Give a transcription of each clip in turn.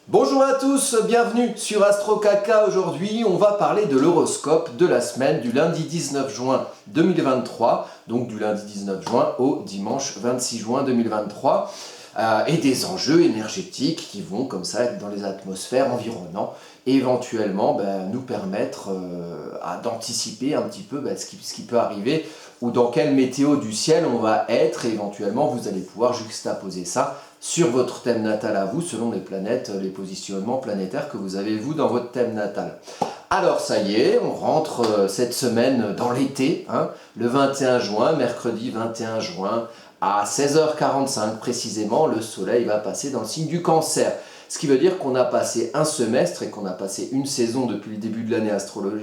Bonjour à tous, bienvenue sur Astro Caca. Aujourd'hui, on va parler de l'horoscope de la semaine du lundi 19 juin 2023, donc du lundi 19 juin au dimanche 26 juin 2023, et des enjeux énergétiques qui vont comme ça être dans les atmosphères environnantes et éventuellement nous permettre d'anticiper un petit peu ce qui peut arriver ou dans quelle météo du ciel on va être, et éventuellement vous allez pouvoir juxtaposer ça sur votre thème natal à vous, selon les planètes, les positionnements planétaires que vous avez vous dans votre thème natal. Alors ça y est, on rentre cette semaine dans l'été, le 21 juin, mercredi 21 juin, à 16h45 précisément, le soleil va passer dans le signe du Cancer. Ce qui veut dire qu'on a passé un semestre et qu'on a passé une saison depuis le début de l'année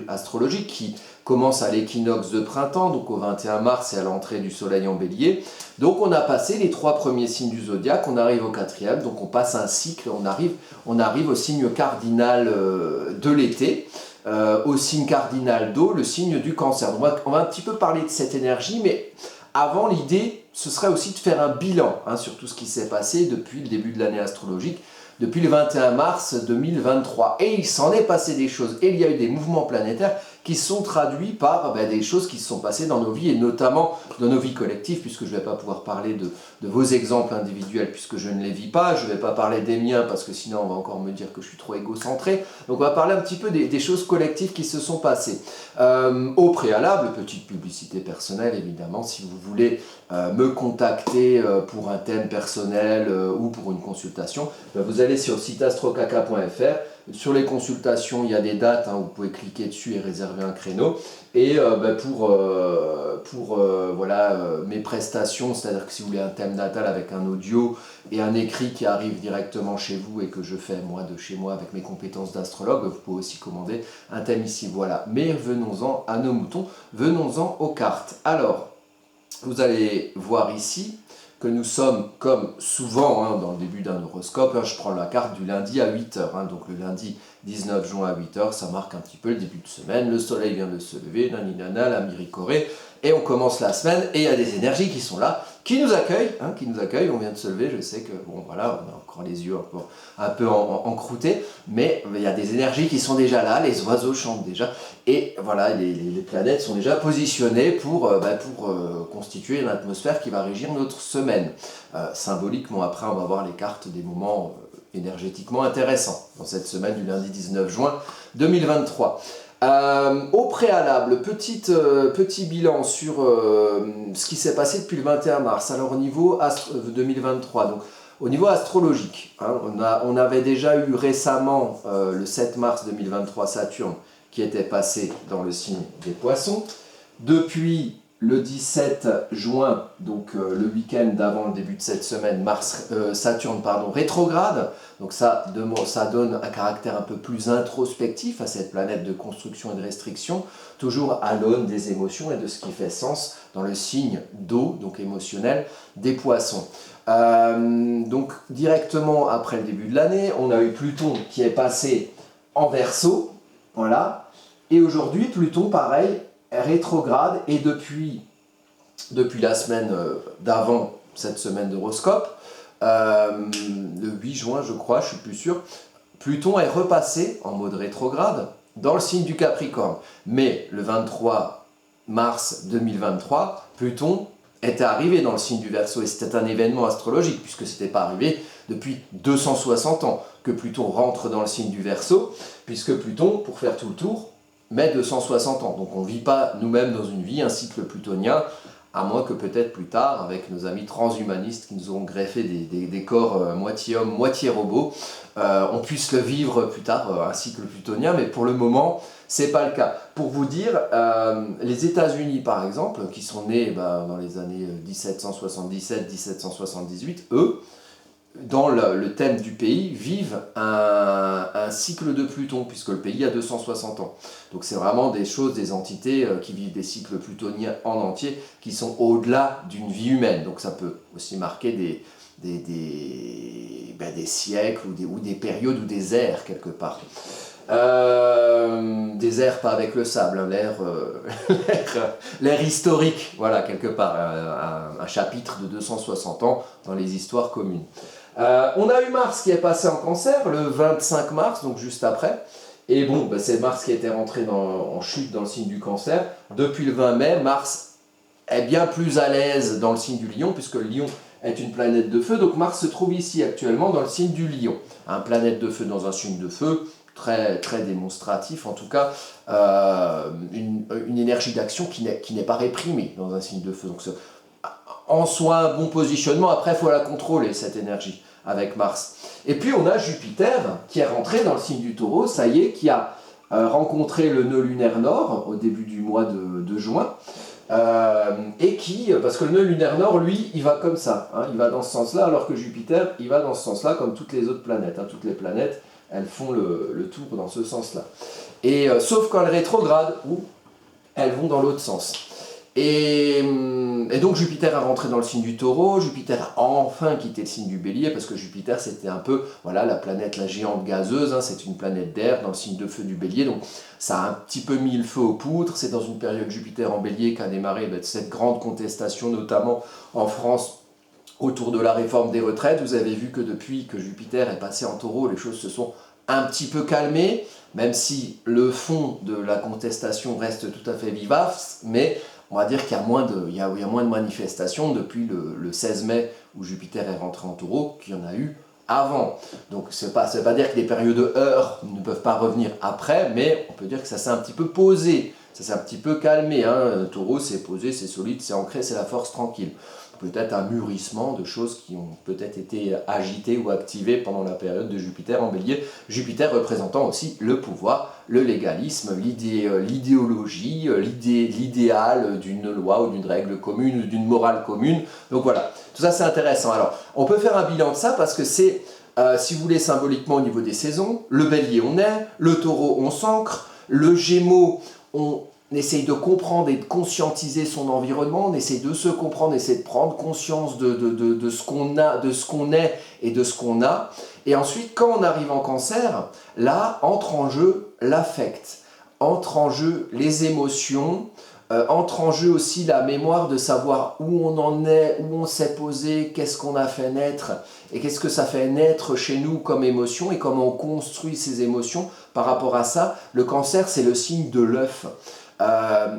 astrologique qui commence à l'équinoxe de printemps, donc au 21 mars et à l'entrée du soleil en bélier. Donc on a passé les 3 premiers signes du zodiaque, on arrive au 4e, donc on passe un cycle, on arrive au signe cardinal de l'été, au signe cardinal d'eau, le signe du Cancer. Donc on va un petit peu parler de cette énergie, mais avant, l'idée, ce serait aussi de faire un bilan sur tout ce qui s'est passé depuis le début de l'année astrologique, depuis le 21 mars 2023. Et il s'en est passé des choses, et il y a eu des mouvements planétaires qui sont traduits par des choses qui se sont passées dans nos vies, et notamment dans nos vies collectives, puisque je ne vais pas pouvoir parler de vos exemples individuels, puisque je ne les vis pas, je ne vais pas parler des miens, parce que sinon on va encore me dire que je suis trop égocentré. Donc on va parler un petit peu des choses collectives qui se sont passées. Au préalable, petite publicité personnelle évidemment, si vous voulez me contacter pour un thème personnel ou pour une consultation, vous allez sur le site astrocaca.fr. Sur les consultations, il y a des dates, vous pouvez cliquer dessus et réserver un créneau. Et pour mes prestations, c'est-à-dire que si vous voulez un thème natal avec un audio et un écrit qui arrive directement chez vous et que je fais moi de chez moi avec mes compétences d'astrologue, vous pouvez aussi commander un thème ici. Voilà. Mais venons-en à nos moutons, venons-en aux cartes. Alors, vous allez voir ici que nous sommes, comme souvent dans le début d'un horoscope, je prends la carte du lundi à 8h, donc le lundi 19 juin à 8h, ça marque un petit peu le début de semaine, le soleil vient de se lever, naninana, la miricorée, et on commence la semaine, et il y a des énergies qui sont là, qui nous accueillent, on vient de se lever, je sais que, on a encore les yeux un peu encroutés, mais il y a des énergies qui sont déjà là, les oiseaux chantent déjà, et voilà, les planètes sont déjà positionnées pour constituer une atmosphère qui va régir notre semaine. Symboliquement, après, on va voir les cartes des moments énergétiquement intéressants dans cette semaine du lundi 19 juin 2023. Au préalable, petit bilan sur ce qui s'est passé depuis le 21 mars. Alors au niveau 2023, donc au niveau astrologique, on avait déjà eu récemment le 7 mars 2023 Saturne qui était passé dans le signe des Poissons. Depuis le 17 juin, donc le week-end d'avant le début de cette semaine, Saturne rétrograde. Donc ça donne un caractère un peu plus introspectif à cette planète de construction et de restriction, toujours à l'aune des émotions et de ce qui fait sens dans le signe d'eau, donc émotionnel, des Poissons. Donc directement après le début de l'année, on a eu Pluton qui est passé en Verseau, voilà, et aujourd'hui Pluton pareil rétrograde, et depuis la semaine d'avant cette semaine d'horoscope, le 8 juin je crois, je suis plus sûr, Pluton est repassé en mode rétrograde dans le signe du Capricorne. Mais le 23 mars 2023, Pluton était arrivé dans le signe du Verseau, et c'était un événement astrologique puisque ce n'était pas arrivé depuis 260 ans que Pluton rentre dans le signe du Verseau, puisque Pluton, pour faire tout le tour, met 260 ans. Donc on ne vit pas nous-mêmes dans une vie, un cycle plutonien, à moins que peut-être plus tard, avec nos amis transhumanistes qui nous ont greffé des corps moitié homme, moitié robot, on puisse le vivre plus tard, un cycle plutonien, mais pour le moment, c'est pas le cas. Pour vous dire, les États-Unis par exemple, qui sont nés dans les années 1777-1778, eux, dans le thème du pays, vivent un cycle de Pluton, puisque le pays a 260 ans. Donc c'est vraiment des choses, des entités qui vivent des cycles plutoniens en entier, qui sont au-delà d'une vie humaine. Donc ça peut aussi marquer des siècles ou des périodes ou des ères quelque part. Des ères pas avec le sable, l'ère historique, voilà, quelque part, un chapitre de 260 ans dans les histoires communes. On a eu Mars qui est passé en Cancer le 25 mars, donc juste après. Et bon, bah, c'est Mars qui était rentré en chute dans le signe du Cancer. Depuis le 20 mai, Mars est bien plus à l'aise dans le signe du Lion, puisque le Lion est une planète de feu. Donc Mars se trouve ici actuellement dans le signe du Lion. Un planète de feu dans un signe de feu, très, très démonstratif, en tout cas, une énergie d'action qui n'est pas réprimée dans un signe de feu. Donc en soi, un bon positionnement. Après, il faut la contrôler, cette énergie, avec Mars. Et puis, on a Jupiter, qui est rentré dans le signe du Taureau, ça y est, qui a rencontré le nœud lunaire nord au début du mois de juin. Et qui, parce que le nœud lunaire nord, lui, il va comme ça, hein, il va dans ce sens-là, alors que Jupiter, il va dans ce sens-là, comme toutes les autres planètes. Hein, toutes les planètes, elles font le tour dans ce sens-là. Et sauf quand elles rétrogradent, où elles vont dans l'autre sens. Et donc Jupiter a rentré dans le signe du Taureau, Jupiter a enfin quitté le signe du Bélier, parce que Jupiter c'était un peu, voilà, la planète, la géante gazeuse, hein, c'est une planète d'air dans le signe de feu du Bélier, donc ça a un petit peu mis le feu aux poudres. C'est dans une période Jupiter en Bélier qu'a démarré cette grande contestation, notamment en France, autour de la réforme des retraites. Vous avez vu que depuis que Jupiter est passé en Taureau, les choses se sont un petit peu calmées, même si le fond de la contestation reste tout à fait vivace, mais on va dire qu'il y a moins de manifestations depuis le 16 mai où Jupiter est rentré en Taureau qu'il y en a eu avant. Donc ça ne veut pas dire que les périodes de heurts ne peuvent pas revenir après, mais on peut dire que ça s'est un petit peu posé, ça s'est un petit peu calmé. Hein. Taureau, c'est posé, c'est solide, c'est ancré, c'est la force tranquille. Peut-être un mûrissement de choses qui ont peut-être été agitées ou activées pendant la période de Jupiter en Bélier. Jupiter représentant aussi le pouvoir, le légalisme, l'idéologie, l'idéal d'une loi ou d'une règle commune ou d'une morale commune. Donc voilà, tout ça c'est intéressant. Alors, on peut faire un bilan de ça parce que c'est, si vous voulez, symboliquement au niveau des saisons. Le Bélier, on est, le Taureau, on s'ancre, le Gémeaux, on essaye de comprendre et de conscientiser son environnement, on essaye de se comprendre, on essaye de prendre conscience de ce qu'on a, de ce qu'on est et de ce qu'on a. Et ensuite, quand on arrive en Cancer, là, entre en jeu l'affect, entre en jeu les émotions, entre en jeu aussi la mémoire de savoir où on en est, où on s'est posé, qu'est-ce qu'on a fait naître, et qu'est-ce que ça fait naître chez nous comme émotion, et comment on construit ces émotions par rapport à ça. Le Cancer, c'est le signe de l'œuf.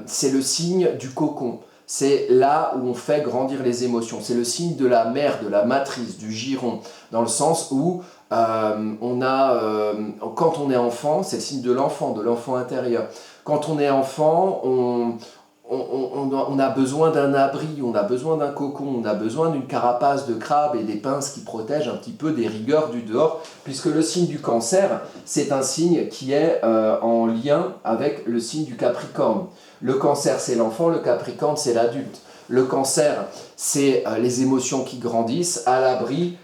C'est le signe du cocon, c'est là où on fait grandir les émotions, c'est le signe de la mère, de la matrice, du giron, dans le sens où quand on est enfant, c'est le signe de l'enfant intérieur. Quand on est enfant, on a besoin d'un abri, on a besoin d'un cocon, on a besoin d'une carapace de crabe et des pinces qui protègent un petit peu des rigueurs du dehors, puisque le signe du Cancer, c'est un signe qui est en lien avec le signe du Capricorne. Le Cancer, c'est l'enfant, le Capricorne, c'est l'adulte. Le Cancer, c'est les émotions qui grandissent à l'abri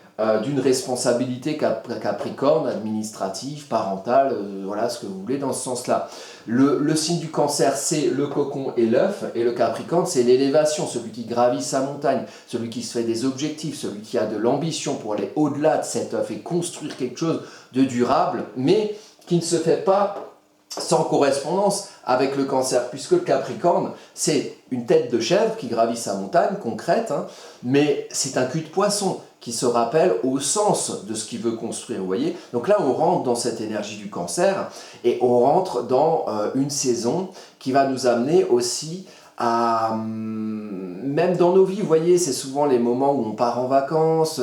d'une responsabilité Capricorne, administrative, parentale, voilà ce que vous voulez dans ce sens-là. Le signe du Cancer, c'est le cocon et l'œuf, et le Capricorne, c'est l'élévation, celui qui gravit sa montagne, celui qui se fait des objectifs, celui qui a de l'ambition pour aller au-delà de cet œuf et construire quelque chose de durable, mais qui ne se fait pas sans correspondance avec le Cancer, puisque le Capricorne, c'est une tête de chèvre qui gravit sa montagne concrète, hein, mais c'est un cul de poisson qui se rappelle au sens de ce qu'il veut construire, vous voyez. Donc là, on rentre dans cette énergie du Cancer, et on rentre dans une saison qui va nous amener aussi à, même dans nos vies, vous voyez, c'est souvent les moments où on part en vacances,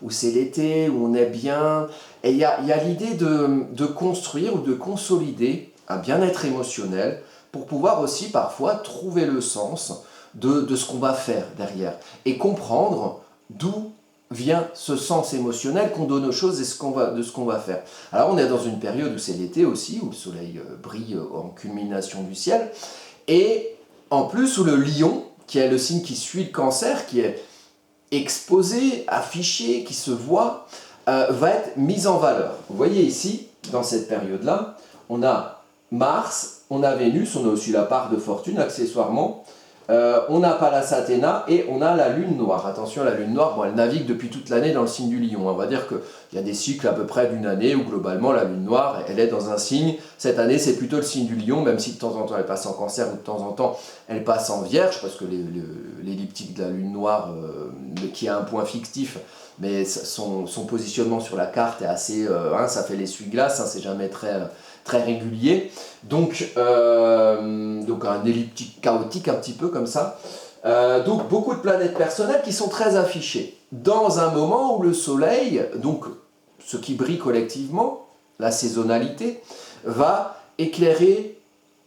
où c'est l'été, où on est bien, et il y a l'idée de construire ou de consolider un bien-être émotionnel pour pouvoir aussi parfois trouver le sens de ce qu'on va faire derrière et comprendre d'où vient ce sens émotionnel qu'on donne aux choses et de ce qu'on va faire. Alors on est dans une période où c'est l'été aussi, où le soleil brille en culmination du ciel, et en plus où le Lion, qui est le signe qui suit le Cancer, qui est exposé, affiché, qui se voit, va être mis en valeur. Vous voyez ici, dans cette période-là, on a Mars, on a Vénus, on a aussi la part de fortune accessoirement, On a Pallas Athéna et on a la lune noire. Attention, la lune noire, bon, elle navigue depuis toute l'année dans le signe du lion. On va dire qu'il y a des cycles à peu près d'une année où globalement la lune noire, elle est dans un signe. Cette année, c'est plutôt le signe du lion, même si de temps en temps elle passe en cancer ou de temps en temps elle passe en vierge, parce que l'elliptique de la lune noire, qui a un point fictif, mais son positionnement sur la carte est assez... ça fait l'essuie-glace, c'est jamais très régulier. Donc un elliptique chaotique un petit peu comme ça. Donc beaucoup de planètes personnelles qui sont très affichées. Dans un moment où le Soleil, donc ce qui brille collectivement, la saisonnalité, va éclairer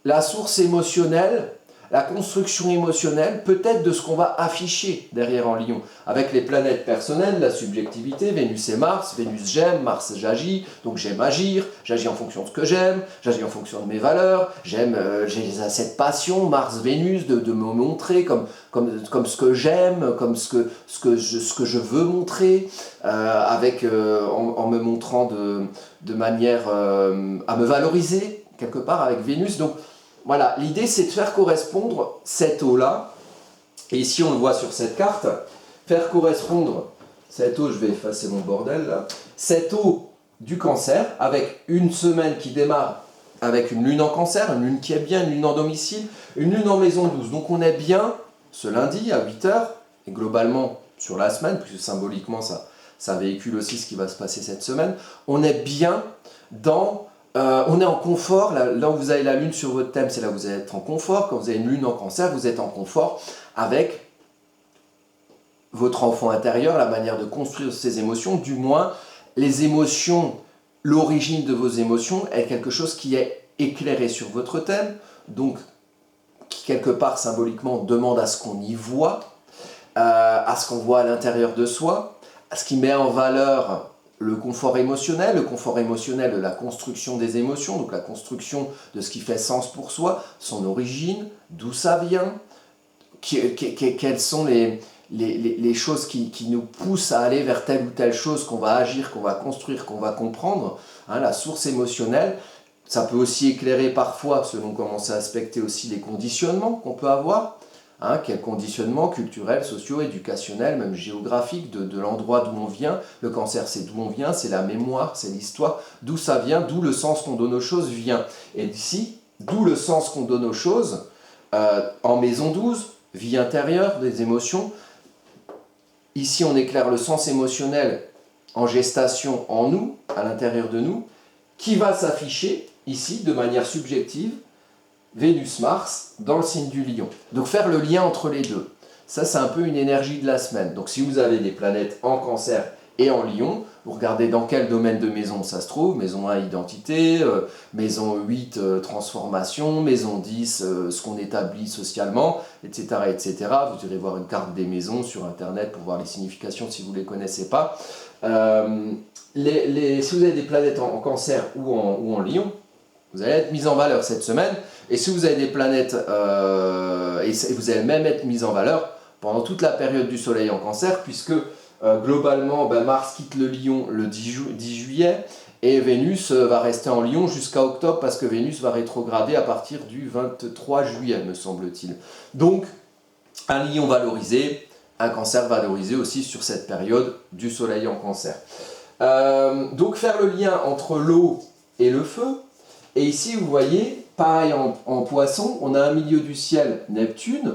la source émotionnelle, la construction émotionnelle, peut-être de ce qu'on va afficher derrière en Lion. Avec les planètes personnelles, la subjectivité, Vénus et Mars. Vénus j'aime, Mars j'agis, donc j'aime agir, j'agis en fonction de ce que j'aime, j'agis en fonction de mes valeurs, j'ai cette passion, Mars-Vénus, de me montrer comme ce que j'aime, comme ce que je veux montrer, en me montrant de manière à me valoriser, quelque part, avec Vénus. Donc, voilà, l'idée c'est de faire correspondre cette eau-là, et ici on le voit sur cette carte, faire correspondre cette eau, je vais effacer mon bordel là, cette eau du cancer, avec une semaine qui démarre avec une lune en cancer, une lune qui est bien, une lune en domicile, une lune en maison 12. Donc on est bien ce lundi à 8h, et globalement sur la semaine, puisque symboliquement ça véhicule aussi ce qui va se passer cette semaine, on est bien dans... on est en confort, là où vous avez la lune sur votre thème, c'est là où vous allez être en confort. Quand vous avez une lune en cancer, vous êtes en confort avec votre enfant intérieur, la manière de construire ses émotions, du moins les émotions, l'origine de vos émotions est quelque chose qui est éclairé sur votre thème, donc qui quelque part symboliquement demande à ce qu'on y voit, à ce qu'on voit à l'intérieur de soi, à ce qui met en valeur le confort émotionnel de la construction des émotions, donc la construction de ce qui fait sens pour soi, son origine, d'où ça vient, quelles sont les choses qui nous poussent à aller vers telle ou telle chose qu'on va agir, qu'on va construire, qu'on va comprendre, la source émotionnelle. Ça peut aussi éclairer parfois, selon comment c'est aspecté aussi, les conditionnements qu'on peut avoir. Quel conditionnement culturel, socio-éducationnel, même géographique de l'endroit d'où on vient. Le cancer, c'est d'où on vient, c'est la mémoire, c'est l'histoire, d'où ça vient, d'où le sens qu'on donne aux choses vient. Et d'ici, d'où le sens qu'on donne aux choses, en maison 12, vie intérieure, des émotions. Ici, on éclaire le sens émotionnel en gestation en nous, à l'intérieur de nous, qui va s'afficher ici de manière subjective, Vénus-Mars dans le signe du Lion. Donc faire le lien entre les deux. Ça, c'est un peu une énergie de la semaine. Donc si vous avez des planètes en cancer et en Lion, vous regardez dans quel domaine de maison ça se trouve. Maison 1, identité. Maison 8, transformation. Maison 10, ce qu'on établit socialement, etc., etc. Vous irez voir une carte des maisons sur Internet pour voir les significations si vous ne les connaissez pas. Si vous avez des planètes en cancer ou en Lion, vous allez être mis en valeur cette semaine. Et si vous avez des planètes, et vous allez même être mis en valeur pendant toute la période du Soleil en cancer, puisque globalement, Mars quitte le Lion le 10 juillet, et Vénus va rester en Lion jusqu'à octobre, parce que Vénus va rétrograder à partir du 23 juillet, me semble-t-il. Donc, un Lion valorisé, un cancer valorisé aussi sur cette période du Soleil en cancer. Donc, faire le lien entre l'eau et le feu. Et ici, vous voyez, pareil en poisson, on a un milieu du ciel Neptune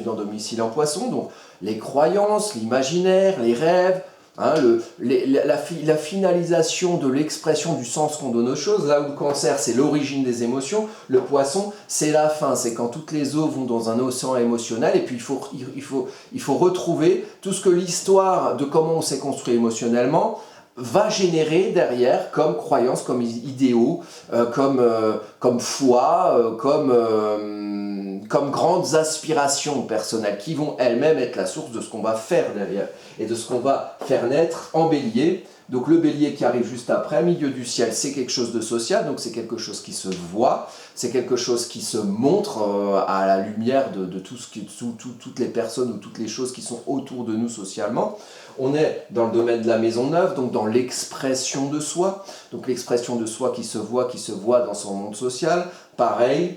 en domicile en poisson, donc les croyances, l'imaginaire, les rêves, la finalisation de l'expression du sens qu'on donne aux choses. Là où le cancer, c'est l'origine des émotions, le poisson, c'est la fin, c'est quand toutes les eaux vont dans un océan émotionnel, et puis il faut retrouver tout ce que l'histoire de comment on s'est construit émotionnellement va générer derrière comme croyances, comme idéaux, comme foi, comme grandes aspirations personnelles qui vont elles-mêmes être la source de ce qu'on va faire derrière et de ce qu'on va faire naître en bélier. Donc le bélier qui arrive juste après, milieu du ciel, c'est quelque chose de social, donc c'est quelque chose qui se voit, c'est quelque chose qui se montre à la lumière de toutes les personnes ou toutes les choses qui sont autour de nous socialement. On est dans le domaine de la maison neuve, donc dans l'expression de soi, donc l'expression de soi qui se voit dans son monde social. Pareil,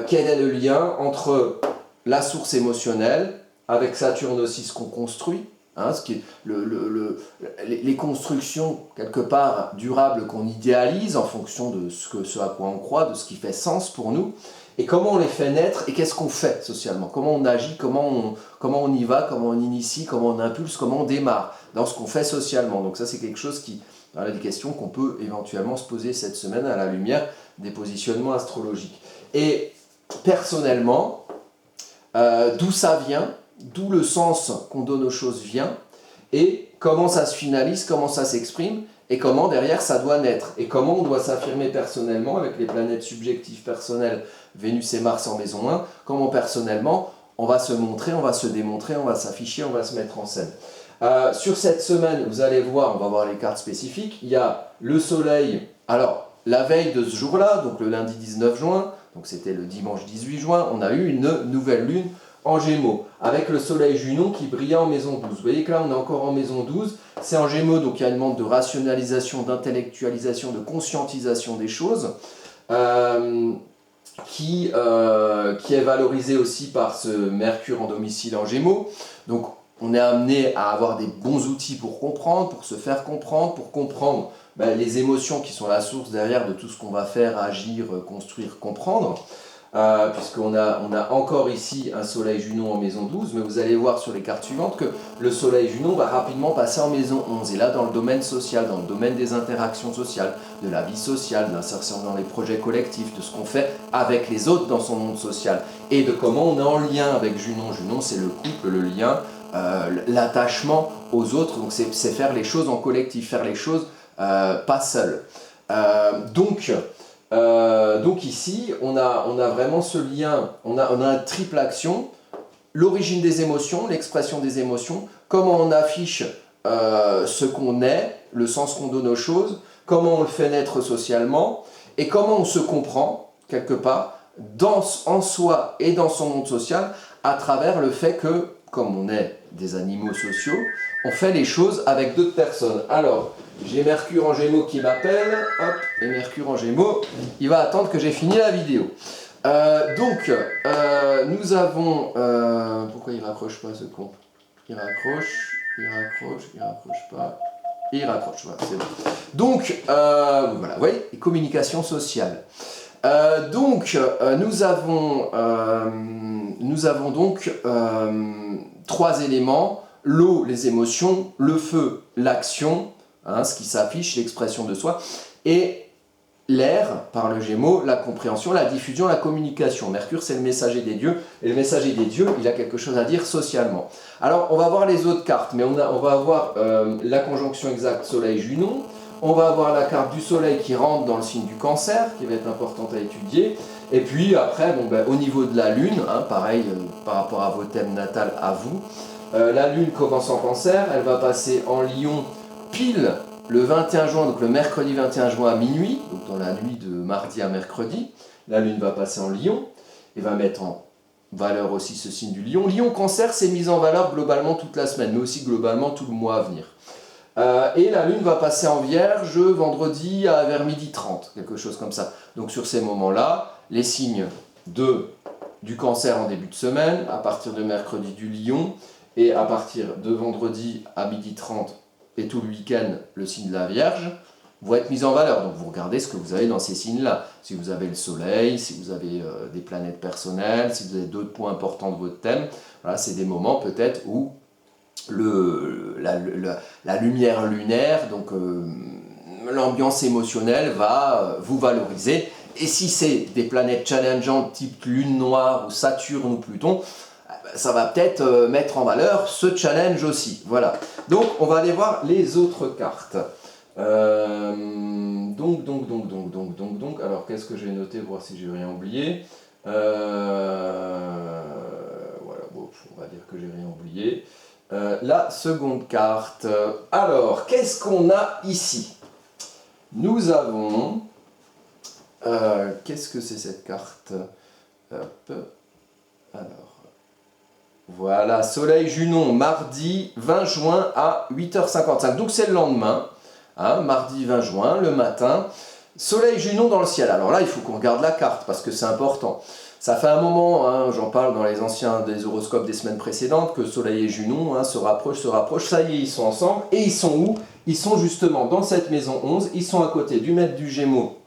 quel est le lien entre la source émotionnelle, avec Saturne aussi ce qu'on construit, hein, ce qui est les constructions quelque part durables qu'on idéalise en fonction de ce à quoi on croit, de ce qui fait sens pour nous, et comment on les fait naître et qu'est-ce qu'on fait socialement, comment on agit, comment on y va, comment on initie, comment on impulse, comment on démarre dans ce qu'on fait socialement. Donc ça c'est quelque chose qui, voilà, des questions qu'on peut éventuellement se poser cette semaine à la lumière des positionnements astrologiques. Et personnellement, d'où ça vient, d'où le sens qu'on donne aux choses vient, et comment ça se finalise, comment ça s'exprime, et comment derrière ça doit naître, et comment on doit s'affirmer personnellement avec les planètes subjectives personnelles, Vénus et Mars en maison 1, comment personnellement on va se montrer, on va se démontrer, on va s'afficher, on va se mettre en scène. Sur cette semaine, vous allez voir, on va voir les cartes spécifiques, il y a le soleil, alors la veille de ce jour-là, donc le lundi 19 juin, donc c'était le dimanche 18 juin, on a eu une nouvelle lune en Gémeaux, avec le soleil Junon qui brillait en maison 12. Vous voyez que là on est encore en maison 12, c'est en Gémeaux, donc il y a une demande de rationalisation, d'intellectualisation, de conscientisation des choses, qui est valorisée aussi par ce Mercure en domicile en Gémeaux. Donc on est amené à avoir des bons outils pour comprendre, pour se faire comprendre, pour comprendre les émotions qui sont la source derrière de tout ce qu'on va faire, agir, construire, comprendre. Puisqu'on a encore ici un soleil Junon en maison 12, mais vous allez voir sur les cartes suivantes que le soleil Junon va rapidement passer en maison 11, et là dans le domaine social, dans le domaine des interactions sociales, de la vie sociale, de l'insertion dans les projets collectifs, de ce qu'on fait avec les autres dans son monde social, et de comment on est en lien avec Junon. Junon c'est le couple, le lien, l'attachement aux autres, donc c'est faire les choses en collectif, faire les choses pas seul. Donc ici, on a vraiment ce lien, on a une triple action, l'origine des émotions, l'expression des émotions, comment on affiche ce qu'on est, le sens qu'on donne aux choses, comment on le fait naître socialement, et comment on se comprend, quelque part, en soi et dans son monde social, à travers le fait que, comme on est des animaux sociaux, on fait les choses avec d'autres personnes. Alors, j'ai Mercure en Gémeaux qui m'appelle, hop, et Mercure en Gémeaux, il va attendre que j'ai fini la vidéo. Nous avons... pourquoi il raccroche pas ce con? Il raccroche pas, et il raccroche, voilà, c'est bon. Donc, voilà, vous voyez, les communications sociales. Nous avons donc trois éléments, l'eau, les émotions, le feu, l'action, hein, ce qui s'affiche, l'expression de soi, et l'air, par le Gémeaux, la compréhension, la diffusion, la communication. Mercure, c'est le messager des dieux, et le messager des dieux, il a quelque chose à dire socialement. Alors, on va voir les autres cartes, mais on va avoir la conjonction exacte Soleil-Junon, on va avoir la carte du Soleil qui rentre dans le signe du Cancer, qui va être importante à étudier, et puis après, au niveau de la Lune, hein, pareil, par rapport à vos thèmes natals à vous, la Lune commence en Cancer, elle va passer en Lion pile le 21 juin, donc le mercredi 21 juin à minuit, donc dans la nuit de mardi à mercredi, la Lune va passer en Lion et va mettre en valeur aussi ce signe du Lion. Lion Cancer, c'est mis en valeur globalement toute la semaine, mais aussi globalement tout le mois à venir. Et la Lune va passer en Vierge vendredi vers 12h30, quelque chose comme ça. Donc sur ces moments-là, les signes du Cancer en début de semaine, à partir de mercredi du Lion, et à partir de vendredi à 12h30 et tout le week-end, le signe de la Vierge, vont être mis en valeur. Donc vous regardez ce que vous avez dans ces signes-là. Si vous avez le Soleil, si vous avez des planètes personnelles, si vous avez d'autres points importants de votre thème, voilà, c'est des moments peut-être où la lumière lunaire, donc l'ambiance émotionnelle va vous valoriser. Et si c'est des planètes challengeantes type Lune Noire ou Saturne ou Pluton, ça va peut-être mettre en valeur ce challenge aussi. Voilà. Donc, on va aller voir les autres cartes. Alors, qu'est-ce que j'ai noté pour voir si j'ai rien oublié. Voilà, bon, on va dire que j'ai rien oublié. La seconde carte. Alors, qu'est-ce qu'on a ici? Nous avons... qu'est-ce que c'est cette carte? Hop. Alors... Voilà, Soleil Junon, mardi 20 juin à 8h55. Donc c'est le lendemain, hein, mardi 20 juin, le matin. Soleil Junon dans le ciel. Alors là, il faut qu'on regarde la carte parce que c'est important. Ça fait un moment, hein, j'en parle dans les anciens des horoscopes des semaines précédentes, que Soleil et Junon hein, se rapprochent, ça y est, ils sont ensemble. Et ils sont où? Ils sont justement dans cette maison 11, ils sont à côté du maître du Gémeaux,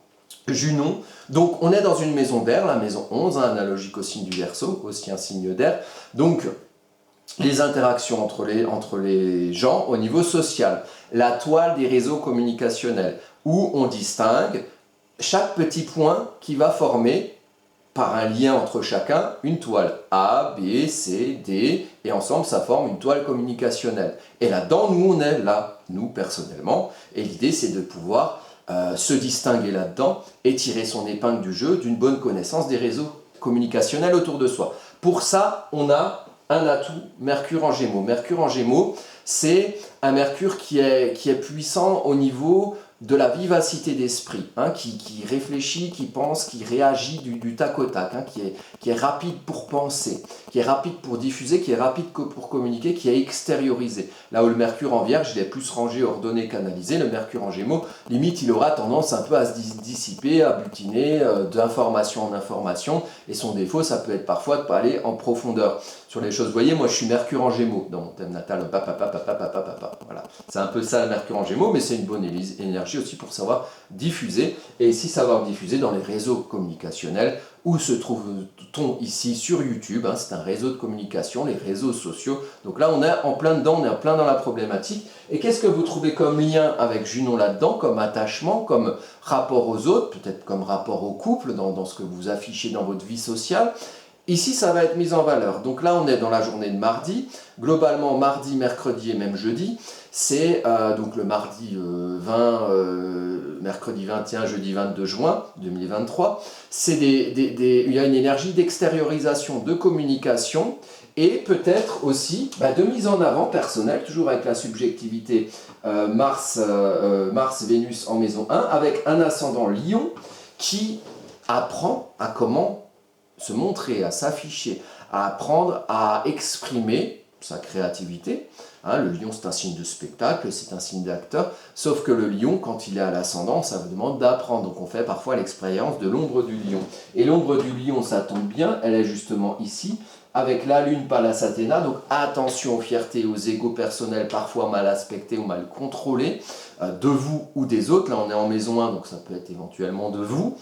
Junon. Donc on est dans une maison d'air, la maison 11, hein, analogique au signe du Verseau, aussi un signe d'air. Donc les interactions entre les gens au niveau social, la toile des réseaux communicationnels, où on distingue chaque petit point qui va former, par un lien entre chacun, une toile A, B, C, D, et ensemble ça forme une toile communicationnelle. Et là-dedans, nous on est là, nous personnellement, et l'idée c'est de pouvoir se distinguer là-dedans et tirer son épingle du jeu d'une bonne connaissance des réseaux communicationnels autour de soi. Pour ça, on a un atout, Mercure en Gémeaux. Mercure en Gémeaux, c'est un Mercure qui est puissant au niveau de la vivacité d'esprit, hein, qui réfléchit, qui pense, qui réagit du tac au tac, hein, qui est rapide pour penser, qui est rapide pour diffuser, qui est rapide pour communiquer, qui est extériorisé. Là où le Mercure en Vierge, il est plus rangé, ordonné, canalisé, le Mercure en Gémeaux, limite, il aura tendance un peu à se dissiper, à butiner d'information en information, et son défaut, ça peut être parfois de ne pas aller en profondeur sur les choses. Vous voyez, moi je suis Mercure en Gémeaux dans mon thème natal, voilà. C'est un peu ça le Mercure en Gémeaux, mais c'est une bonne énergie aussi pour savoir diffuser, et ici savoir diffuser dans les réseaux communicationnels. Où se trouve-t-on ici sur YouTube, hein, c'est un réseau de communication, les réseaux sociaux. Donc là on est en plein dedans, on est en plein dans la problématique. Et qu'est-ce que vous trouvez comme lien avec Junon là-dedans, comme attachement, comme rapport aux autres, peut-être comme rapport au couple, dans ce que vous affichez dans votre vie sociale? Ici, ça va être mis en valeur. Donc là, on est dans la journée de mardi. Globalement, mardi, mercredi et même jeudi, c'est donc le mardi 20, mercredi 21, jeudi 22 juin 2023. Il y a une énergie d'extériorisation, de communication et peut-être aussi de mise en avant personnelle, toujours avec la subjectivité Mars-Vénus en maison 1, avec un ascendant Lion qui apprend à comment se montrer, à s'afficher, à apprendre à exprimer sa créativité. Hein, le lion, c'est un signe de spectacle, c'est un signe d'acteur, sauf que le lion, quand il est à l'ascendant, ça vous demande d'apprendre. Donc on fait parfois l'expérience de l'ombre du lion. Et l'ombre du lion, ça tombe bien, elle est justement ici, avec la lune Pallas Athéna. Donc attention aux fiertés, aux égos personnels parfois mal aspectés ou mal contrôlés, de vous ou des autres. Là, on est en maison 1, donc ça peut être éventuellement de vous.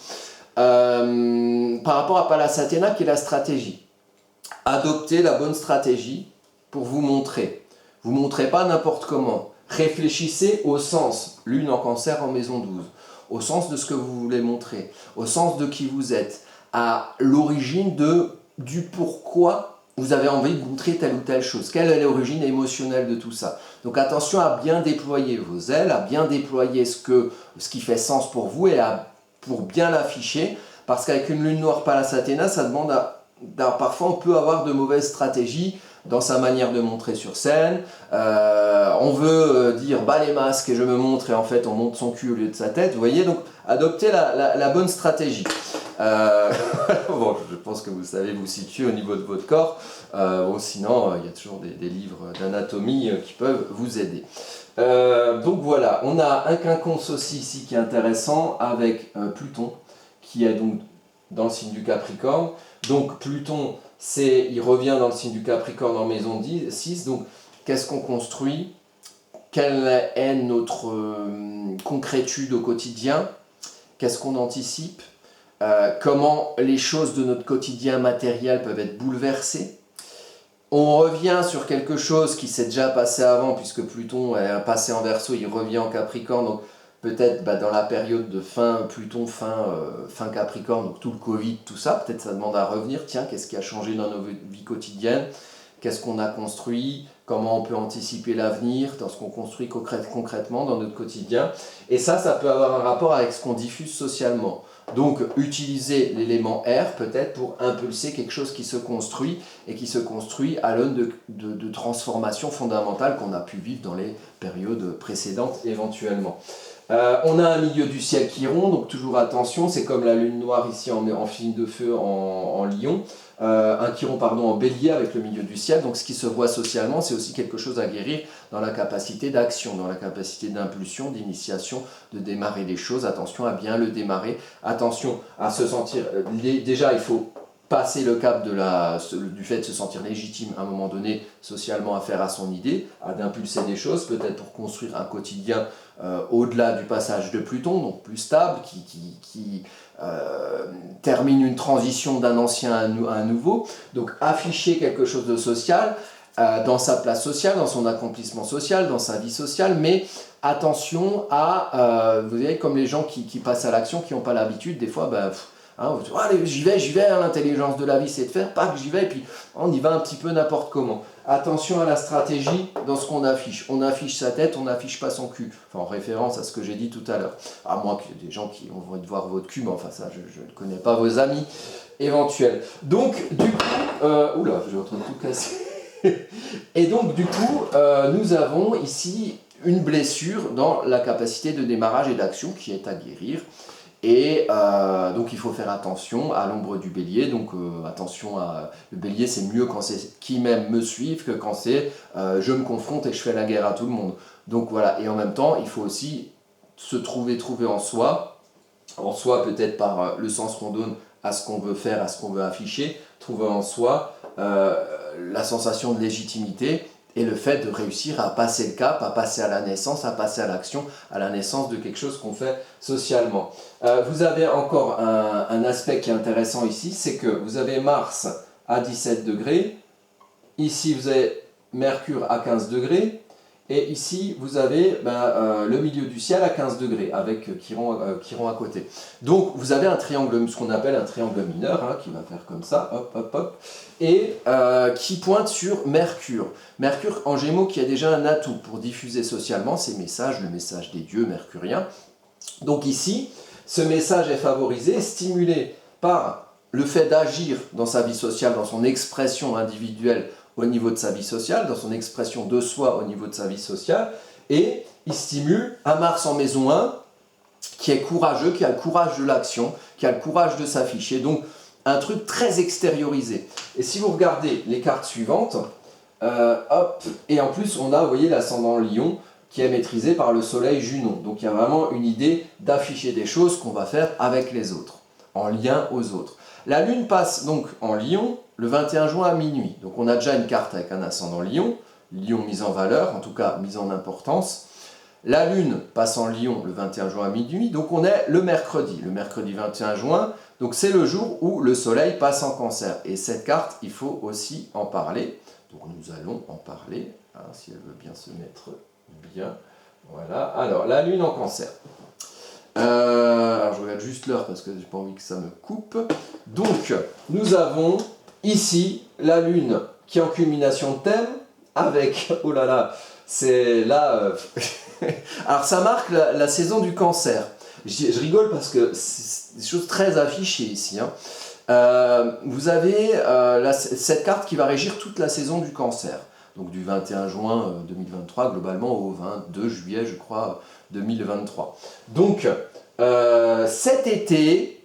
Par rapport à Pallas Athéna qui est la stratégie. Adoptez la bonne stratégie pour vous montrer. Vous ne montrez pas n'importe comment. Réfléchissez au sens, lune en cancer en maison 12, au sens de ce que vous voulez montrer, au sens de qui vous êtes, à l'origine du pourquoi vous avez envie de montrer telle ou telle chose. Quelle est l'origine émotionnelle de tout ça? Donc attention à bien déployer vos ailes, à bien déployer ce qui fait sens pour vous et pour bien l'afficher, parce qu'avec une lune noire Pallas Athéna, ça demande parfois on peut avoir de mauvaises stratégies dans sa manière de montrer sur scène. On veut dire bas les masques et je me montre, et en fait on monte son cul au lieu de sa tête, vous voyez, donc adoptez la bonne stratégie. Bon, je pense que vous savez vous situer au niveau de votre corps. Sinon il y a toujours des livres d'anatomie qui peuvent vous aider. Donc voilà, on a un quinconce aussi ici qui est intéressant avec Pluton qui est donc dans le signe du Capricorne. Donc Pluton, il revient dans le signe du Capricorne en maison 6. Donc qu'est-ce qu'on construit? Quelle est notre concrétude au quotidien? Qu'est-ce qu'on anticipe? Comment les choses de notre quotidien matériel peuvent être bouleversées? On revient sur quelque chose qui s'est déjà passé avant, puisque Pluton est passé en Verseau, il revient en Capricorne, donc peut-être dans la période de fin Pluton, fin Capricorne, donc tout le Covid, tout ça, peut-être ça demande à revenir, tiens, qu'est-ce qui a changé dans nos vies quotidiennes? Qu'est-ce qu'on a construit? Comment on peut anticiper l'avenir dans ce qu'on construit concrètement dans notre quotidien? Et ça peut avoir un rapport avec ce qu'on diffuse socialement. Donc, utilisez l'élément R peut-être pour impulser quelque chose qui se construit et qui se construit à l'aune de transformations fondamentales qu'on a pu vivre dans les périodes précédentes éventuellement. On a un milieu du ciel qui rompt, donc toujours attention, c'est comme la lune noire ici en signe de feu en Lion, un chiron en bélier avec le milieu du ciel, donc ce qui se voit socialement, c'est aussi quelque chose à guérir dans la capacité d'action, dans la capacité d'impulsion, d'initiation, de démarrer les choses. Attention à bien le démarrer, attention à se sentir, déjà il faut passer le cap du fait de se sentir légitime à un moment donné socialement à faire à son idée, à d'impulser des choses, peut-être pour construire un quotidien au-delà du passage de Pluton, donc plus stable, qui termine une transition d'un ancien à un nouveau. Donc afficher quelque chose de social, dans sa place sociale, dans son accomplissement social, dans sa vie sociale, mais attention à, vous voyez, comme les gens qui passent à l'action, qui n'ont pas l'habitude, des fois, allez, j'y vais, hein, l'intelligence de la vie c'est de faire, pas que j'y vais, et puis on y va un petit peu n'importe comment. Attention à la stratégie dans ce qu'on affiche. On affiche sa tête, on n'affiche pas son cul. Enfin, en référence à ce que j'ai dit tout à l'heure. À moins qu'il y ait des gens qui vont voir votre cul, mais enfin ça, je ne connais pas vos amis éventuels. Donc, du coup, oula, je suis en train de tout casser. Et donc, du coup, nous avons ici une blessure dans la capacité de démarrage et d'action qui est à guérir. Et donc il faut faire attention à l'ombre du bélier, donc attention à... Le bélier c'est mieux quand c'est qui m'aime me suivent que quand c'est je me confronte et je fais la guerre à tout le monde. Donc voilà, et en même temps il faut aussi se trouver en soi peut-être par le sens qu'on donne à ce qu'on veut faire, à ce qu'on veut afficher, trouver en soi la sensation de légitimité, et le fait de réussir à passer le cap, à passer à la naissance, à passer à l'action, à la naissance de quelque chose qu'on fait socialement. Vous avez encore un aspect qui est intéressant ici, c'est que vous avez Mars à 17 degrés, ici vous avez Mercure à 15 degrés, et ici vous avez le milieu du ciel à 15 degrés, avec Chiron à côté. Donc vous avez un triangle, ce qu'on appelle un triangle mineur, hein, qui va faire comme ça, hop, hop, hop, et qui pointe sur Mercure. Mercure en Gémeaux qui a déjà un atout pour diffuser socialement ses messages, le message des dieux mercuriens. Donc ici, ce message est favorisé, stimulé par le fait d'agir dans sa vie sociale, dans son expression individuelle au niveau de sa vie sociale, dans son expression de soi au niveau de sa vie sociale, et il stimule un Mars en maison 1 qui est courageux, qui a le courage de l'action, qui a le courage de s'afficher, donc un truc très extériorisé. Et si vous regardez les cartes suivantes, hop, et en plus on a, vous voyez, l'ascendant Lion qui est maîtrisé par le soleil Junon. Donc il y a vraiment une idée d'afficher des choses qu'on va faire avec les autres, en lien aux autres. La Lune passe donc en Lion le 21 juin à minuit. Donc on a déjà une carte avec un ascendant Lion, Lion mise en valeur, en tout cas mise en importance. La Lune passe en Lion le 21 juin à minuit, donc on est le mercredi 21 juin, donc c'est le jour où le Soleil passe en Cancer. Et cette carte, il faut aussi en parler. Donc nous allons en parler, hein, si elle veut bien se mettre bien. Voilà, alors la Lune en Cancer. Alors je regarde juste l'heure parce que j'ai pas envie que ça me coupe. Donc nous avons ici la Lune qui est en culmination de thème avec, oh là là, c'est là... Alors ça marque la saison du Cancer. Je rigole parce que c'est des choses très affichées ici, hein. Vous avez cette carte qui va régir toute la saison du Cancer. Donc du 21 juin 2023 globalement au 22 juillet je crois 2023. Donc cet été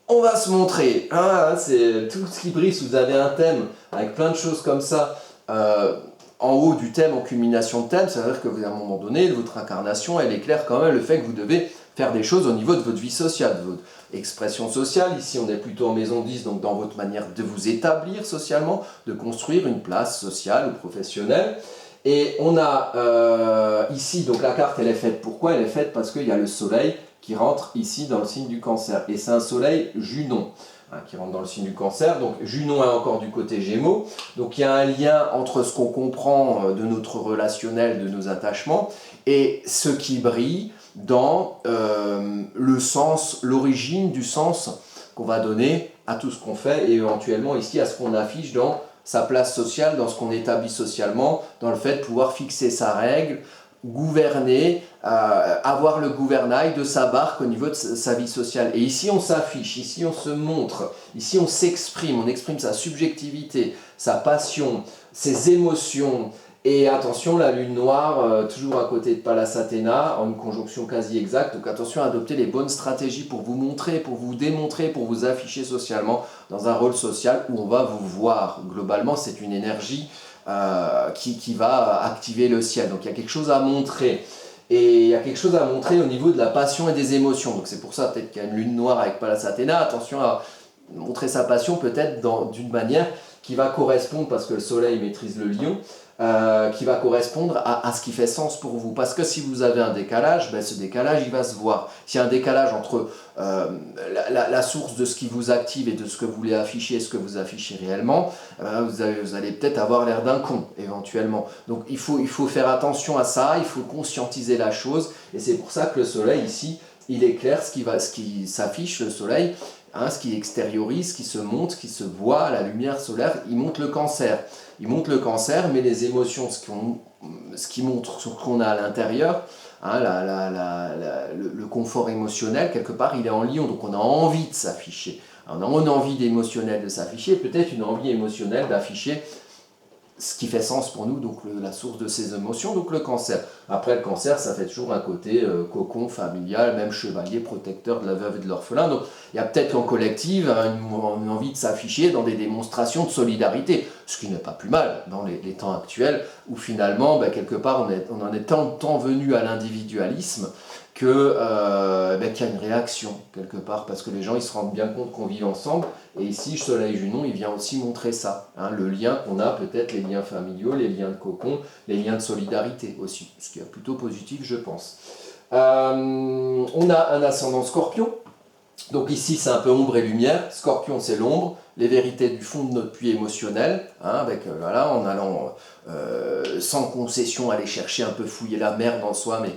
on va se montrer, hein, c'est tout ce qui brille. Si vous avez un thème avec plein de choses comme ça en haut du thème, en culmination de thème, ça veut dire que à un moment donné votre incarnation elle éclaire quand même le fait que vous devez faire des choses au niveau de votre vie sociale, de votre expression sociale. Ici on est plutôt en maison 10, donc dans votre manière de vous établir socialement, de construire une place sociale ou professionnelle. Et on a ici, donc la carte elle est faite, pourquoi elle est faite? Parce qu'il y a le soleil qui rentre ici dans le signe du Cancer, et c'est un soleil Junon, hein, qui rentre dans le signe du Cancer. Donc Junon est encore du côté Gémeaux, donc il y a un lien entre ce qu'on comprend de notre relationnel, de nos attachements, et ce qui brille dans le sens, l'origine du sens qu'on va donner à tout ce qu'on fait, et éventuellement ici à ce qu'on affiche dans sa place sociale, dans ce qu'on établit socialement, dans le fait de pouvoir fixer sa règle, gouverner, avoir le gouvernail de sa barque au niveau de sa vie sociale. Et ici on s'affiche, ici on se montre, ici on s'exprime, on exprime sa subjectivité, sa passion, ses émotions. Et attention, la lune noire, toujours à côté de Pallas Athéna, en une conjonction quasi exacte. Donc attention à adopter les bonnes stratégies pour vous montrer, pour vous démontrer, pour vous afficher socialement dans un rôle social où on va vous voir. Globalement, c'est une énergie qui va activer le ciel. Donc il y a quelque chose à montrer. Et il y a quelque chose à montrer au niveau de la passion et des émotions. Donc c'est pour ça peut-être qu'il y a une lune noire avec Pallas Athéna. Attention à montrer sa passion peut-être d'une manière qui va correspondre, parce que le soleil maîtrise le lion, qui va correspondre à ce qui fait sens pour vous. Parce que si vous avez un décalage, ben ce décalage il va se voir. S'il y a un décalage entre la source de ce qui vous active et de ce que vous voulez afficher et ce que vous affichez réellement, vous allez peut-être avoir l'air d'un con éventuellement. Donc il faut faire attention à ça, il faut conscientiser la chose, et c'est pour ça que le soleil ici, il éclaire ce qui s'affiche, le soleil, ce qui extériorise, ce qui se montre, ce qui se voit, la lumière solaire, il montre le cancer. Il montre le cancer, mais les émotions, ce qui montre ce qu'on a à l'intérieur, le confort émotionnel, quelque part, il est en lion, donc on a envie de s'afficher. On a une envie d'émotionnel de s'afficher, peut-être une envie émotionnelle d'afficher ce qui fait sens pour nous, donc la source de ces émotions, donc le cancer. Après, le cancer, ça fait toujours un côté cocon familial, même chevalier, protecteur de la veuve et de l'orphelin. Donc, il y a peut-être en collective une envie de s'afficher dans des démonstrations de solidarité, ce qui n'est pas plus mal dans les temps actuels, où finalement, quelque part, on en est tant venu à l'individualisme qu'il y a une réaction, quelque part, parce que les gens ils se rendent bien compte qu'on vit ensemble. Et ici, Soleil Junon, il vient aussi montrer ça, le lien qu'on a, peut-être les liens familiaux, les liens de cocon, les liens de solidarité aussi, ce qui est plutôt positif, je pense. On a un ascendant Scorpion, donc ici c'est un peu ombre et lumière. Scorpion, c'est l'ombre, les vérités du fond de notre puits émotionnel, en allant sans concession aller chercher un peu fouiller la merde en soi, mais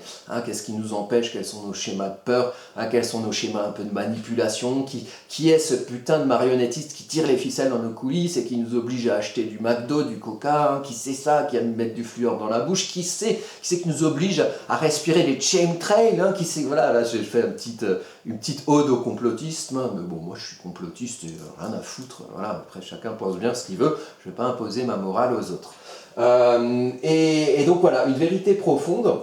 qu'est-ce qui nous empêche, quels sont nos schémas de peur, quels sont nos schémas un peu de manipulation, qui est ce putain de marionnettiste qui tire les ficelles dans nos coulisses et qui nous oblige à acheter du McDo, du Coca, qui sait ça, qui va nous mettre du fluor dans la bouche, qui sait qui nous oblige à respirer les chemtrails, qui sait, voilà, là j'ai fait une petite ode au complotisme, mais bon, moi je suis complotiste et rien à foutre, voilà, après chacun pense bien ce qu'il veut, je ne vais pas imposer ma morale aux autres. Et donc voilà, une vérité profonde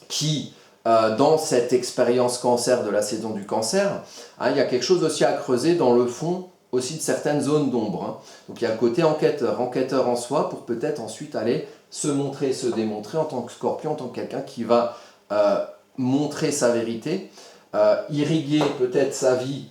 qui, dans cette expérience cancer de la saison du cancer, il y a quelque chose aussi à creuser dans le fond aussi de certaines zones d'ombre. Donc il y a le côté enquêteur en soi pour peut-être ensuite aller se montrer, se démontrer en tant que Scorpion, en tant que quelqu'un qui va montrer sa vérité, irriguer peut-être sa vie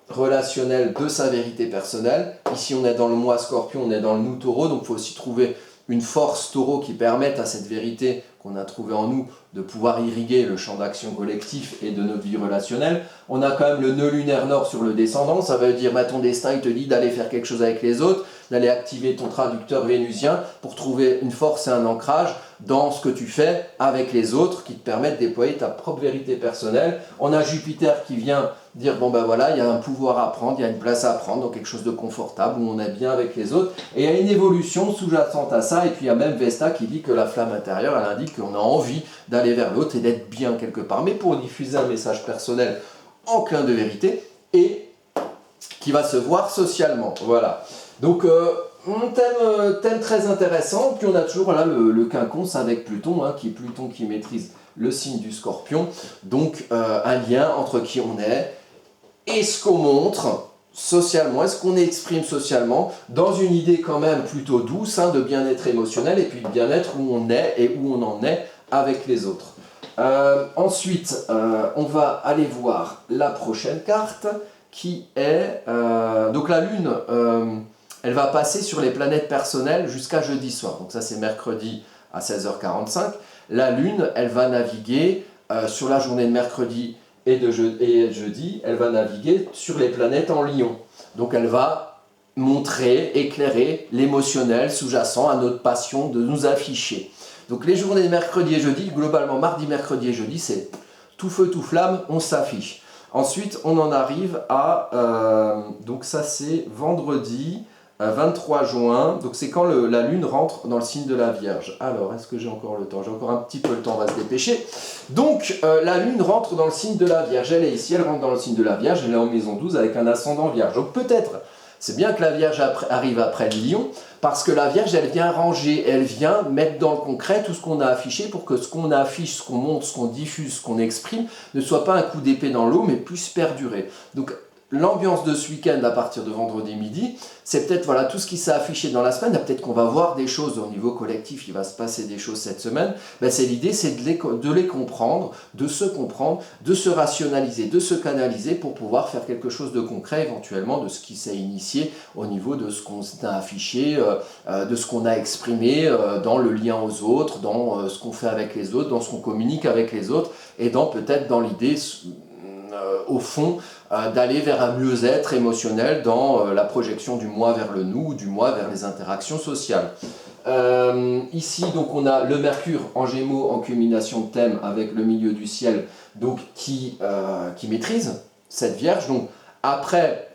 relationnelle de sa vérité personnelle. Ici on est dans le moi Scorpion, on est dans le nous Taureau, donc il faut aussi trouver une force Taureau qui permette à cette vérité qu'on a trouvée en nous de pouvoir irriguer le champ d'action collectif et de notre vie relationnelle. On a quand même le nœud lunaire nord sur le descendant, ça veut dire ton destin il te dit d'aller faire quelque chose avec les autres, d'aller activer ton traducteur vénusien pour trouver une force et un ancrage dans ce que tu fais avec les autres qui te permettent de déployer ta propre vérité personnelle. On a Jupiter qui vient dire il y a un pouvoir à prendre, il y a une place à prendre, donc quelque chose de confortable où on est bien avec les autres, et il y a une évolution sous-jacente à ça. Et puis il y a même Vesta qui dit que la flamme intérieure, elle indique qu'on a envie d'aller vers l'autre et d'être bien quelque part, mais pour diffuser un message personnel enclin de vérité et qui va se voir socialement. Voilà. Donc thème très intéressant. Puis on a toujours le quinconce avec Pluton, Pluton qui maîtrise le signe du Scorpion. Donc un lien entre qui on est et ce qu'on montre socialement, est-ce qu'on exprime socialement, dans une idée quand même plutôt douce de bien-être émotionnel et puis de bien-être où on est et où on en est avec les autres. Ensuite, on va aller voir la prochaine carte qui est... donc la Lune, elle va passer sur les planètes personnelles jusqu'à jeudi soir. Donc ça c'est mercredi à 16h45. La Lune, elle va naviguer sur la journée de mercredi et jeudi, elle va naviguer sur les planètes en Lion. Donc elle va montrer, éclairer l'émotionnel sous-jacent à notre passion de nous afficher. Donc les journées de mercredi et jeudi, globalement mardi, mercredi et jeudi, c'est tout feu, tout flamme, on s'affiche. Ensuite, on en arrive à... donc ça c'est vendredi 23 juin, donc c'est quand la Lune rentre dans le signe de la Vierge. Alors, est-ce que j'ai encore le temps? J'ai encore un petit peu le temps, on va se dépêcher. Donc, la Lune rentre dans le signe de la Vierge. Elle est ici, elle rentre dans le signe de la Vierge, elle est en maison 12 avec un ascendant Vierge. Donc peut-être, c'est bien que la Vierge arrive après le Lion, parce que la Vierge, elle vient ranger, elle vient mettre dans le concret tout ce qu'on a affiché pour que ce qu'on affiche, ce qu'on montre, ce qu'on diffuse, ce qu'on exprime, ne soit pas un coup d'épée dans l'eau, mais puisse perdurer. Donc, l'ambiance de ce week-end à partir de vendredi midi, c'est peut-être voilà, tout ce qui s'est affiché dans la semaine, peut-être qu'on va voir des choses au niveau collectif, il va se passer des choses cette semaine, ben l'idée c'est de les comprendre, de se rationaliser, de se canaliser pour pouvoir faire quelque chose de concret éventuellement de ce qui s'est initié au niveau de ce qu'on a affiché, de ce qu'on a exprimé dans le lien aux autres, dans ce qu'on fait avec les autres, dans ce qu'on communique avec les autres, et peut-être dans l'idée au fond, d'aller vers un mieux-être émotionnel dans la projection du moi vers le nous, du moi vers les interactions sociales. Ici, donc, on a le Mercure en Gémeaux en culmination de thème avec le milieu du ciel donc, qui maîtrise cette Vierge. Donc, après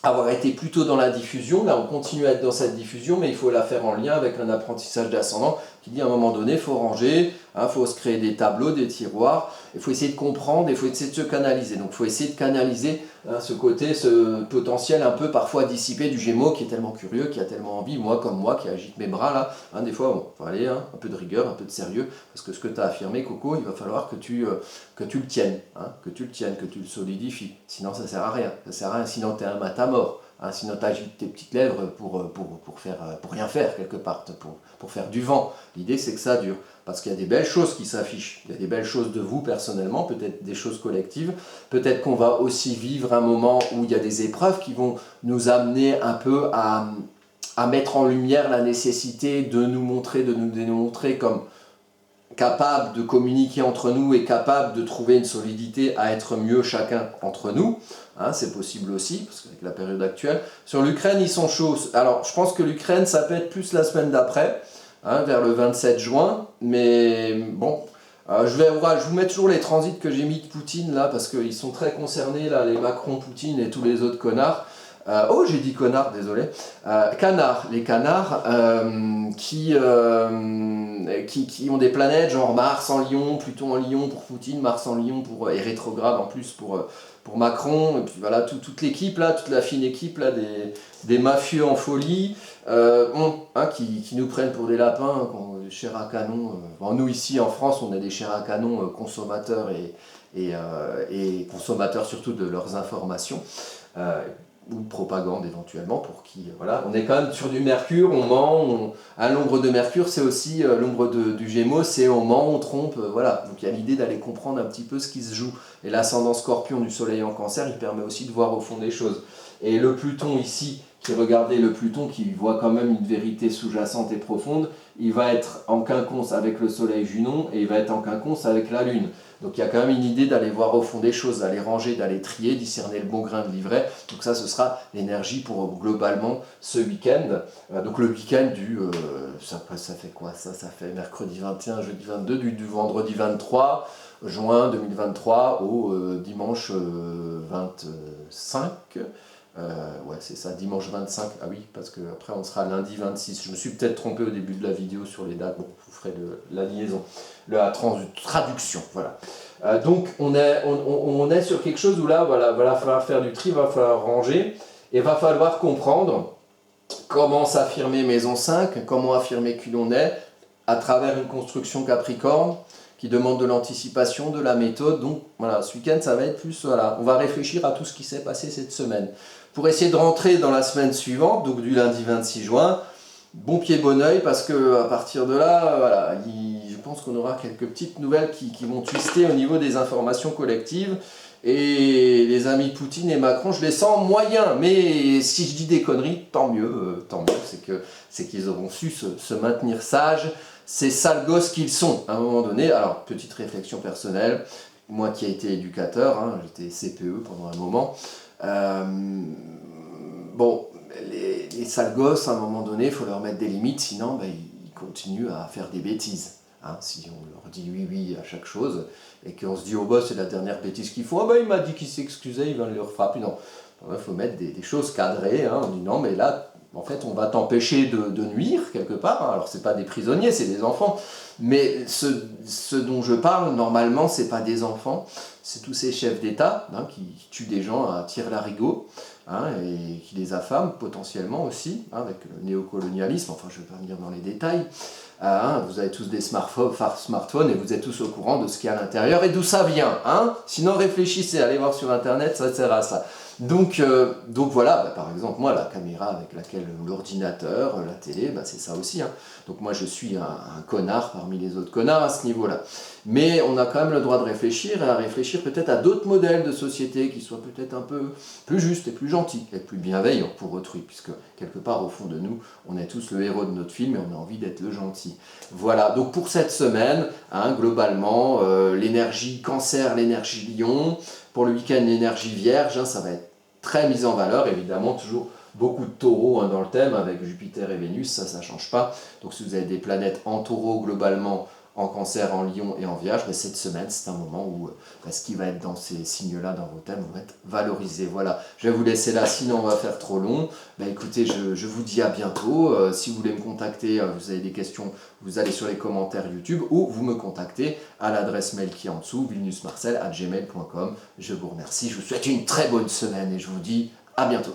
avoir été plutôt dans la diffusion, là on continue à être dans cette diffusion, mais il faut la faire en lien avec un apprentissage d'ascendant qui dit à un moment donné, il faut ranger, il faut se créer des tableaux, des tiroirs, il faut essayer de comprendre, il faut essayer de se canaliser. Donc il faut essayer de canaliser ce côté, ce potentiel un peu parfois dissipé du Gémeaux qui est tellement curieux, qui a tellement envie, moi comme moi qui agite mes bras là, des fois bon, faut aller un peu de rigueur, un peu de sérieux, parce que ce que tu as affirmé Coco, il va falloir que tu le tiennes, que tu le solidifies, sinon ça sert à rien, sinon tu es un matamor. Sinon tu agites tes petites lèvres pour rien faire quelque part, pour faire du vent. L'idée c'est que ça dure, parce qu'il y a des belles choses qui s'affichent, il y a des belles choses de vous personnellement, peut-être des choses collectives, peut-être qu'on va aussi vivre un moment où il y a des épreuves qui vont nous amener un peu à mettre en lumière la nécessité de nous montrer, de nous démontrer comme capable de communiquer entre nous et capable de trouver une solidité à être mieux chacun entre nous. C'est possible aussi, parce qu'avec la période actuelle. Sur l'Ukraine, ils sont chauds. Alors, je pense que l'Ukraine, ça peut être plus la semaine d'après, vers le 27 juin. Mais bon, je vous mets toujours les transits que j'ai mis de Poutine, là, parce qu'ils sont très concernés, là, les Macron, Poutine et tous les autres connards. J'ai dit connard, désolé. Canards, les canards qui ont des planètes, genre Mars en Lion, Pluton en Lion pour Poutine, Mars en Lion et rétrograde en plus pour Macron, et puis voilà, toute l'équipe là, toute la fine équipe là, des mafieux en folie, qui nous prennent pour des lapins, des chairs à canon. Nous ici en France, on est des chairs à canon consommateurs et consommateurs surtout de leurs informations. Ou de propagande éventuellement, pour qui, voilà, on est quand même sur du Mercure, on ment, l'ombre de Mercure c'est aussi l'ombre du Gémeaux, c'est on ment, on trompe, voilà, donc il y a l'idée d'aller comprendre un petit peu ce qui se joue, et l'ascendant Scorpion du Soleil en Cancer, il permet aussi de voir au fond des choses, et le Pluton ici, regardez le Pluton qui voit quand même une vérité sous-jacente et profonde, il va être en quinconce avec le Soleil Junon, et il va être en quinconce avec la Lune. Donc il y a quand même une idée d'aller voir au fond des choses, d'aller ranger, d'aller trier, discerner le bon grain de livret. Donc ça, ce sera l'énergie pour globalement ce week-end. Donc le week-end ça fait quoi ça fait mercredi 21, jeudi 22, du vendredi 23 juin 2023 au dimanche 25. Ouais, c'est ça, dimanche 25. Ah oui, parce que après on sera lundi 26. Je me suis peut-être trompé au début de la vidéo sur les dates. Bon, je vous ferai la liaison, la traduction. Voilà. Donc on est sur quelque chose où là, voilà, va falloir faire du tri, va falloir ranger, et va falloir comprendre comment s'affirmer maison 5, comment affirmer qui l'on est, à travers une construction Capricorne qui demande de l'anticipation, de la méthode. Donc voilà, ce week-end ça va être plus, voilà, on va réfléchir à tout ce qui s'est passé cette semaine. Pour essayer de rentrer dans la semaine suivante, donc du lundi 26 juin, bon pied, bon oeil, parce que à partir de là, voilà, je pense qu'on aura quelques petites nouvelles qui vont twister au niveau des informations collectives. Et les amis Poutine et Macron, je les sens moyens, mais si je dis des conneries, tant mieux, c'est qu'ils auront su se maintenir sages, ces sales gosses qu'ils sont, à un moment donné. Alors, petite réflexion personnelle, moi qui ai été éducateur, j'étais CPE pendant un moment, les sales gosses, à un moment donné, il faut leur mettre des limites, sinon ils continuent à faire des bêtises. Si on leur dit oui à chaque chose, et qu'on se dit oh c'est la dernière bêtise qu'il faut, il m'a dit qu'il s'excusait, il va le frapper. Non, il faut mettre des choses cadrées, on dit non mais là, en fait on va t'empêcher de nuire quelque part, alors c'est pas des prisonniers, c'est des enfants, mais ce dont je parle, normalement c'est pas des enfants, c'est tous ces chefs d'État qui tuent des gens à tir-larigot et qui les affament potentiellement aussi, avec le néocolonialisme, enfin je ne vais pas venir dans les détails. Vous avez tous des smartphones et vous êtes tous au courant de ce qu'il y a à l'intérieur et d'où ça vient. Sinon réfléchissez, allez voir sur internet, ça sert à ça. Donc voilà, par exemple moi la caméra avec laquelle l'ordinateur, la télé, c'est ça aussi. Donc moi je suis un connard parmi les autres connards à ce niveau-là. Mais on a quand même le droit de réfléchir et à réfléchir peut-être à d'autres modèles de société qui soient peut-être un peu plus justes et plus gentils et plus bienveillants pour autrui, puisque quelque part au fond de nous, on est tous le héros de notre film et on a envie d'être le gentil. Voilà, donc pour cette semaine, globalement, l'énergie Cancer, l'énergie Lion, pour le week-end l'énergie Vierge, ça va être très mise en valeur, évidemment, toujours beaucoup de taureaux dans le thème, avec Jupiter et Vénus, ça ne change pas. Donc si vous avez des planètes en taureau globalement, en Cancer, en Lion et en Vierge, cette semaine, c'est un moment où ce qui va être dans ces signes-là, dans vos thèmes, va être valorisé. Voilà, je vais vous laisser là, sinon on va faire trop long. Écoutez, je vous dis à bientôt. Si vous voulez me contacter, vous avez des questions, vous allez sur les commentaires YouTube ou vous me contactez à l'adresse mail qui est en dessous, vilniusmarcel@gmail.com. Je vous remercie, je vous souhaite une très bonne semaine et je vous dis à bientôt.